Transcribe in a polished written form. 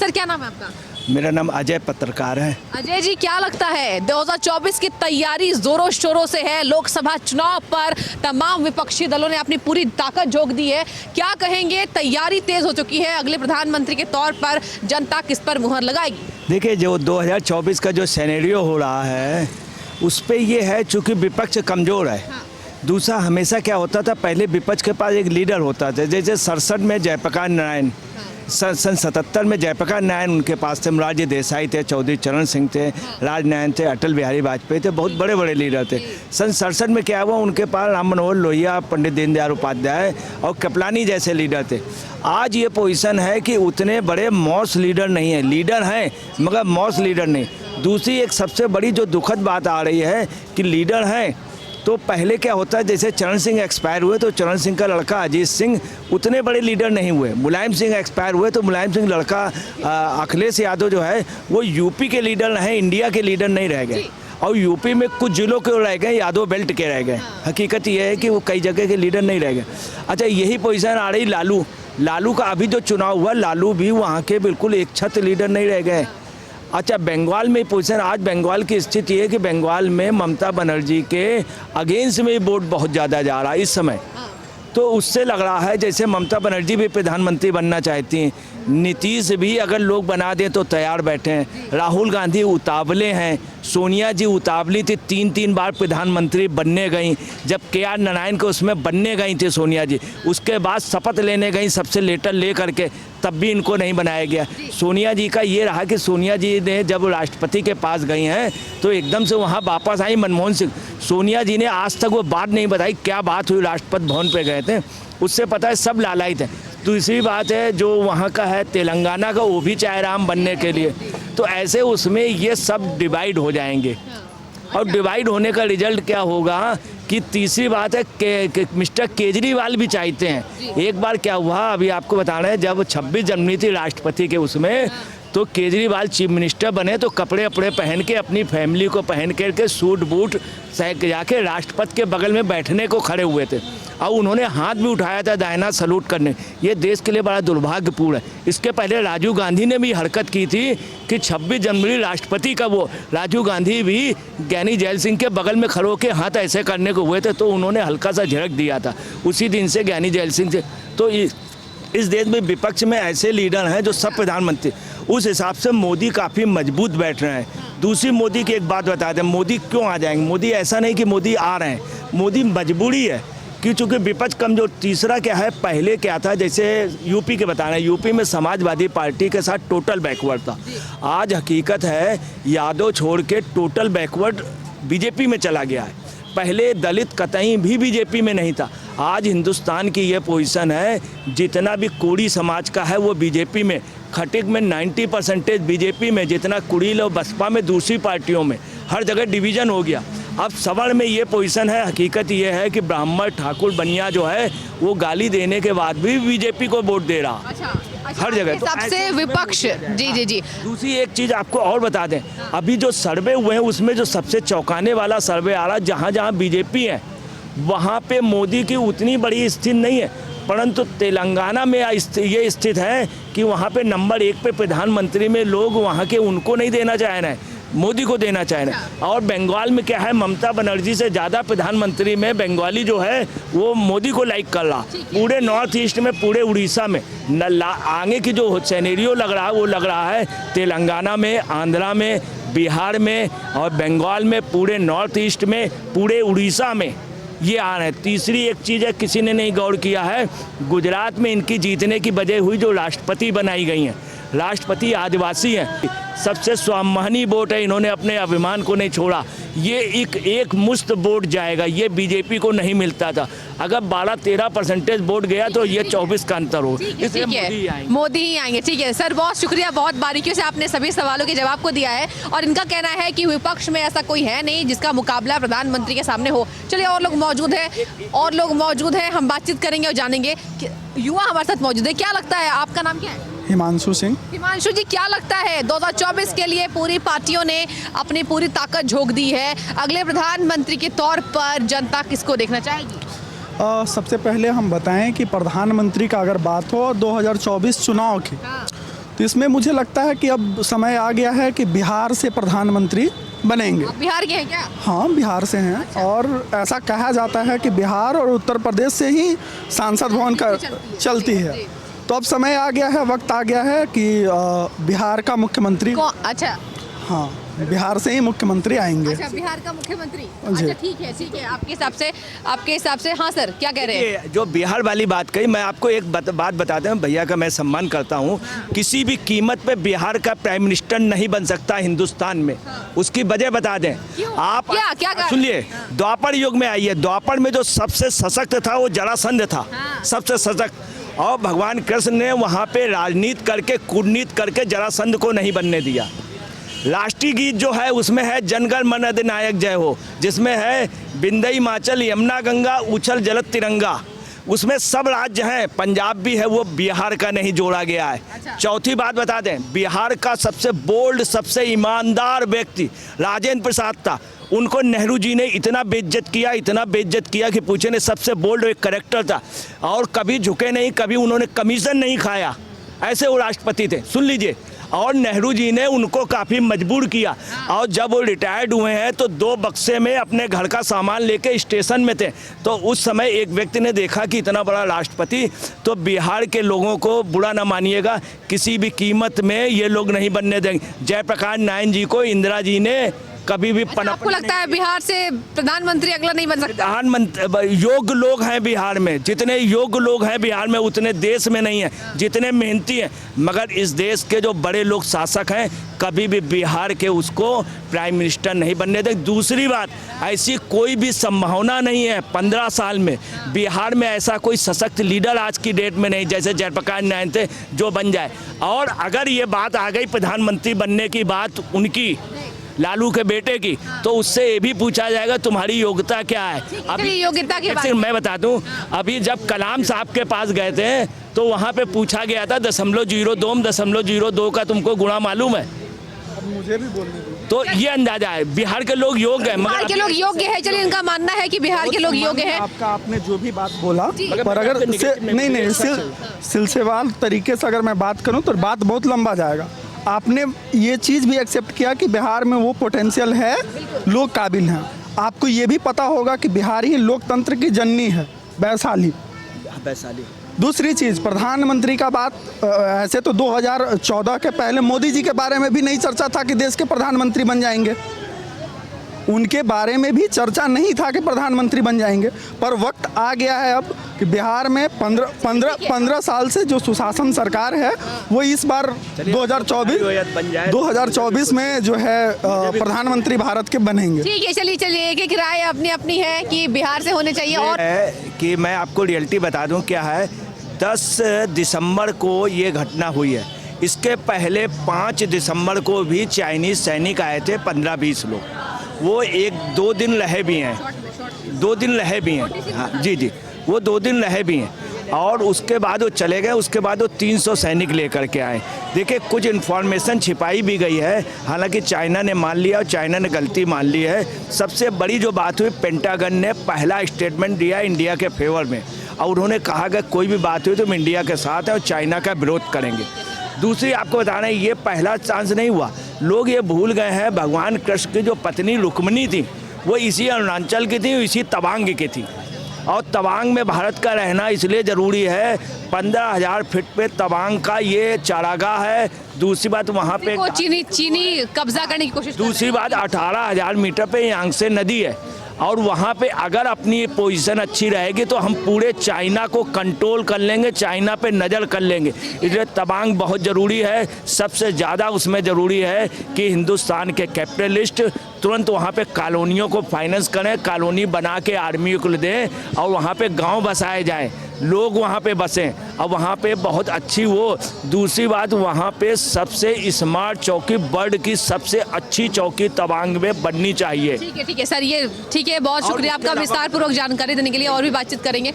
Sir क्या नाम है आपका? मेरा नाम अजय पत्रकार है। अजय जी, क्या लगता है 2024 की तैयारी जोरों शोरों से है। लोकसभा चुनाव पर तमाम विपक्षी दलों ने अपनी पूरी ताकत झोंक दी है। क्या कहेंगे, तैयारी तेज हो चुकी है, अगले प्रधानमंत्री के तौर पर जनता किस पर मुहर लगाएगी? देखिए, जो 2024 का जो सिनेरियो हो रहा है उस पे ये है, चूँकि विपक्ष कमज़ोर है। दूसरा, हमेशा क्या होता था, पहले विपक्ष के पास एक लीडर होता था। जैसे 67 में जयप्रकाश नारायण, सन 77 में जयप्रकाश नारायण उनके पास थे, मोरारजी देसाई थे, चौधरी चरण सिंह थे, राजनारायण थे, अटल बिहारी वाजपेयी थे, बहुत बड़े बड़े लीडर थे। सन 67 में क्या हुआ, उनके पास राम मनोहर लोहिया, पंडित दीनदयाल उपाध्याय और कृपलानी जैसे लीडर थे। आज ये पोजीशन है कि उतने बड़े मॉस लीडर नहीं है, लीडर हैं मगर मॉस लीडर नहीं। दूसरी एक सबसे बड़ी जो दुखद बात आ रही है कि लीडर हैं तो पहले क्या होता है, जैसे चरण सिंह एक्सपायर हुए तो चरण सिंह का लड़का अजीत सिंह उतने बड़े लीडर नहीं हुए। मुलायम सिंह एक्सपायर हुए तो मुलायम सिंह लड़का अखिलेश यादव जो है वो यूपी के लीडर हैं, इंडिया के लीडर नहीं रह गए। और यूपी में कुछ जिलों के रह गए, यादव बेल्ट के रह गए। हकीकत ये है कि वो कई जगह के लीडर नहीं रह गए। अच्छा, यही पोजीशन आ रही लालू का। अभी जो चुनाव हुआ, लालू भी वहाँ के बिल्कुल एक छत लीडर नहीं रह गए। अच्छा, बंगाल में पोजीशन, आज बंगाल की स्थिति है कि बंगाल में ममता बनर्जी के अगेंस्ट में वोट बहुत ज़्यादा जा रहा है इस समय। तो उससे लग रहा है जैसे ममता बनर्जी भी प्रधानमंत्री बनना चाहती हैं, नीतीश भी अगर लोग बना दें तो तैयार बैठे हैं, राहुल गांधी उतावले हैं, सोनिया जी उतावली थी, 3 बार प्रधानमंत्री बनने गई। जब KR नारायण को उसमें बनने गई थी सोनिया जी, उसके बाद शपथ लेने गई सबसे लेटर ले करके, तब भी इनको नहीं बनाया गया। सोनिया जी का ये रहा कि सोनिया जी ने जब राष्ट्रपति के पास गई हैं तो एकदम से वहाँ वापस आई मनमोहन सिंह। सोनिया जी ने आज तक वो बात नहीं बताई क्या बात हुई, राष्ट्रपति भवन पे गए थे, उससे पता है सब लालायित है। दूसरी बात है जो वहाँ का है तेलंगाना का, वो भी चाहे राम बनने के लिए, तो ऐसे उसमें ये सब डिवाइड हो जाएंगे। और डिवाइड होने का रिजल्ट क्या होगा कि तीसरी बात है कि मिस्टर केजरीवाल भी चाहते हैं। एक बार क्या हुआ, अभी आपको बता रहे हैं, जब 26 जनवरी थी राष्ट्रपति के उसमें, तो केजरीवाल चीफ मिनिस्टर बने तो कपड़े वपड़े पहन के अपनी फैमिली को पहन के सूट बूट जाके राष्ट्रपति के बगल में बैठने को खड़े हुए थे और उन्होंने हाथ भी उठाया था दाहिना सलूट करने। ये देश के लिए बड़ा दुर्भाग्यपूर्ण है। इसके पहले राजीव गांधी ने भी हरकत की थी कि 26 जनवरी राष्ट्रपति का वो राजीव गांधी भी ज्ञानी जैल सिंह के बगल में खड़े होकर हाथ ऐसे करने को हुए थे तो उन्होंने हल्का सा झिड़क दिया था। उसी दिन से ज्ञानी जैल सिंह से तो इस देश में विपक्ष में ऐसे लीडर हैं जो सब प्रधानमंत्री, उस हिसाब से मोदी काफ़ी मजबूत बैठ रहे हैं। दूसरी, मोदी की एक बात बता दें, मोदी क्यों आ जाएंगे? मोदी ऐसा नहीं कि मोदी आ रहे हैं, मोदी मजबूरी है कि चूँकि विपक्ष कमजोर। तीसरा क्या है, पहले क्या था, जैसे यूपी के बता रहे हैं, यूपी में समाजवादी पार्टी के साथ टोटल बैकवर्ड था। आज हकीकत है यादव छोड़ के टोटल बैकवर्ड बीजेपी में चला गया है। पहले दलित कतई भी बीजेपी में नहीं था। आज हिंदुस्तान की ये पोजीशन है, जितना भी कोड़ी समाज का है वो बीजेपी में, खटिक में 90% बीजेपी में, जितना कुड़ील और बसपा में दूसरी पार्टियों में, हर जगह डिवीज़न हो गया। अब सवर्ण में ये पोजीशन है। हकीकत ये है कि ब्राह्मण ठाकुर बनिया जो है वो गाली देने के बाद भी बीजेपी को वोट दे रहा। अच्छा, हर जगह तो सबसे विपक्ष। जी। दूसरी एक चीज़ आपको और बता दें, अभी जो सर्वे हुए हैं उसमें जो सबसे चौंकाने वाला सर्वे आ रहा है, जहाँ जहाँ बीजेपी है वहाँ पे मोदी की उतनी बड़ी स्थिति नहीं है, परंतु तेलंगाना में ये स्थित है कि वहाँ पे नंबर 1 पे प्रधानमंत्री में लोग वहाँ के उनको नहीं देना चाह रहे हैं, मोदी को देना चाह रहे हैं। और बंगाल में क्या है, ममता बनर्जी से ज़्यादा प्रधानमंत्री में बंगाली जो है वो मोदी को लाइक कर रहा। पूरे नॉर्थ ईस्ट में, पूरे उड़ीसा में आगे की जो सिनेरियो लग रहा है वो लग रहा है तेलंगाना में, आंध्रा में, बिहार में और बंगाल में, पूरे नॉर्थ ईस्ट में, पूरे उड़ीसा में ये आ रहे हैं। तीसरी एक चीज़ है, किसी ने नहीं गौर किया है, गुजरात में इनकी जीतने की वजह हुई जो राष्ट्रपति बनाई गई हैं। राष्ट्रपति आदिवासी हैं, सबसे स्वाभिमानी वोट है, इन्होंने अपने अभिमान को नहीं छोड़ा। ये एक मुश्त वोट जाएगा, ये बीजेपी को नहीं मिलता था। अगर 12-13% वोट गया तो ये 24 का अंतर हो, इसलिए मोदी ही आएंगे। ठीक है सर, बहुत शुक्रिया, बहुत बारीकियों से आपने सभी सवालों के जवाब को दिया है। और इनका कहना है कि विपक्ष में ऐसा कोई है नहीं जिसका मुकाबला प्रधानमंत्री के सामने हो। चलिए, और लोग मौजूद हैं, हम बातचीत करेंगे और जानेंगे। युवा हमारे साथ मौजूद है। क्या लगता है, आपका नाम क्या है? हिमांशु सिंह। हिमांशु जी, क्या लगता है 2024 के लिए पूरी पार्टियों ने अपनी पूरी ताकत झोंक दी है, अगले प्रधानमंत्री के तौर पर जनता किसको देखना चाहेगी? सबसे पहले हम बताएं कि प्रधानमंत्री का अगर बात हो 2024 चुनाव की, तो इसमें मुझे लगता है कि अब समय आ गया है कि बिहार से प्रधानमंत्री बनेंगे। आप बिहार के हैं क्या? हाँ, बिहार से हैं। और ऐसा कहा जाता है कि बिहार और उत्तर प्रदेश से ही सांसद भवन का चलती है। तो अब समय आ गया है, वक्त आ गया है कि बिहार का मुख्यमंत्री, अच्छा हाँ, बिहार से ही मुख्यमंत्री आएंगे। अच्छा, बिहार का मुख्यमंत्री। जी। अच्छा ठीक है आपके हिसाब से हाँ सर, क्या कह रहे हैं? ये जो बिहार वाली बात कही, मैं आपको एक बात बताते हैं, भैया का मैं सम्मान करता हूँ। किसी भी कीमत पे बिहार का प्राइम मिनिस्टर नहीं बन सकता हिंदुस्तान में। उसकी वजह बता दें आप। क्या सुनिए, द्वापर युग में आइए, द्वापर में जो सबसे सशक्त था वो जरासंध था, सबसे सशक्त। और भगवान कृष्ण ने वहाँ पे राजनीति करके, कूटनीति करके जरासंध को नहीं बनने दिया। राष्ट्रीय गीत जो है उसमें है जनगण मन अधिनायक जय हो, जिसमें है बिंदई हिमाचल यमुना गंगा उछल जलत तिरंगा। उसमें सब राज्य हैं, पंजाब भी है, वो बिहार का नहीं जोड़ा गया है। चौथी बात बता दें, बिहार का सबसे बोल्ड, सबसे ईमानदार व्यक्ति राजेंद्र प्रसाद था। उनको नेहरू जी ने इतना बेइज्जत किया कि पूछे ने, सबसे बोल्ड एक करेक्टर था और कभी झुके नहीं, कभी उन्होंने कमीशन नहीं खाया, ऐसे वो राष्ट्रपति थे। सुन लीजिए, और नेहरू जी ने उनको काफ़ी मजबूर किया। और जब वो रिटायर्ड हुए हैं तो 2 बक्से में अपने घर का सामान लेके स्टेशन में थे। तो उस समय एक व्यक्ति ने देखा कि इतना बड़ा राष्ट्रपति, तो बिहार के लोगों को बुरा ना मानिएगा, किसी भी कीमत में ये लोग नहीं बनने देंगे। जयप्रकाश नारायण जी को इंदिरा जी ने कभी भी आपको लगता है बिहार से प्रधानमंत्री अगला नहीं बन सकता? प्रधानमंत्री योग्य लोग हैं बिहार में, जितने योग्य लोग हैं बिहार में उतने देश में नहीं हैं, जितने मेहनती हैं। मगर इस देश के जो बड़े लोग शासक हैं, कभी भी बिहार के उसको प्राइम मिनिस्टर नहीं बनने देंगे। दूसरी बात, ऐसी कोई भी संभावना नहीं है 15 साल में बिहार में ऐसा कोई सशक्त लीडर आज की डेट में नहीं, जैसे जयप्रकाश नारायण थे, जो बन जाए। और अगर ये बात आ गई प्रधानमंत्री बनने की बात उनकी, लालू के बेटे की, तो उससे ये भी पूछा जाएगा तुम्हारी योग्यता क्या है। अभी योग्यता की बात मैं बता दूं, अभी जब कलाम साहब के पास गए थे तो वहाँ पे पूछा गया था 0.02 का तुमको गुणा मालूम है? मुझे भी बोलने दो। तो ये अंदाजा है, बिहार के लोग योग्य हैं। बिहार के लोग योग्य है, चलिए इनका मानना है कि बिहार के लोग योग्य हैं। आपने जो भी बात बोला, पर अगर नहीं सिलसिलेवार तरीके से अगर मैं बात करूं तो बात बहुत लंबा जाएगा। आपने ये चीज़ भी एक्सेप्ट किया कि बिहार में वो पोटेंशियल है, लोग काबिल हैं। आपको ये भी पता होगा कि बिहार ही लोकतंत्र की जननी है, वैशाली। दूसरी चीज़, प्रधानमंत्री का बात, ऐसे तो 2014 के पहले मोदी जी के बारे में भी नहीं चर्चा था कि देश के प्रधानमंत्री बन जाएंगे। उनके बारे में भी चर्चा नहीं था कि प्रधानमंत्री बन जाएंगे। पर वक्त आ गया है अब कि बिहार में 15 साल से जो सुशासन सरकार है वो इस बार 2024 में जो है प्रधानमंत्री भारत के बनेंगे। ठीक है, चलिए एक राय अपनी अपनी है कि बिहार से होने चाहिए। और कि मैं आपको रियलिटी बता दूं क्या है, 10 दिसंबर को ये घटना हुई है। इसके पहले 5 दिसंबर को भी चाइनीज सैनिक आए थे, 15-20 लोग। वो 1-2 दिन रहे भी हैं, 2 दिन रहे भी हैं। हाँ जी, वो 2 दिन रहे भी हैं और उसके बाद वो चले गए। उसके बाद वो 300 सैनिक लेकर के आए। देखिए, कुछ इन्फॉर्मेशन छिपाई भी गई है, हालांकि चाइना ने मान लिया और चाइना ने गलती मान ली है। सबसे बड़ी जो बात हुई, पेंटागन ने पहला स्टेटमेंट दिया इंडिया के फेवर में और उन्होंने कहा कि कोई भी बात हुई तो हम इंडिया के साथ हैं और चाइना का विरोध करेंगे। दूसरी आपको बताना है, ये पहला चांस नहीं हुआ। लोग ये भूल गए हैं, भगवान कृष्ण की जो पत्नी रुक्मिणी थी वो इसी अरुणाचल की थी, इसी तवांग की थी। और तवांग में भारत का रहना इसलिए ज़रूरी है, 15,000 फीट पे तवांग का ये चारागाह है। दूसरी बात, वहाँ पे चीनी कब्जा करने की कोशिश। दूसरी बात, 18,000 मीटर पे यांगसे नदी है और वहाँ पे अगर अपनी पोजीशन अच्छी रहेगी तो हम पूरे चाइना को कंट्रोल कर लेंगे, चाइना पे नज़र कर लेंगे। इसलिए तवांग बहुत ज़रूरी है। सबसे ज़्यादा उसमें ज़रूरी है कि हिंदुस्तान के कैपिटलिस्ट तुरंत वहाँ पे कॉलोनियों को फाइनेंस करें, कॉलोनी बना के आर्मी को दें और वहाँ पे गांव बसाए जाएं, लोग वहाँ पे बसें और वहाँ पे बहुत अच्छी वो। दूसरी बात, वहाँ पे सबसे स्मार्ट चौकी, वर्ल्ड की सबसे अच्छी चौकी तवांग में बननी चाहिए। ठीक है सर, ये ठीक है, बहुत शुक्रिया आपका विस्तार पूर्वक जानकारी देने के लिए। और भी बातचीत करेंगे।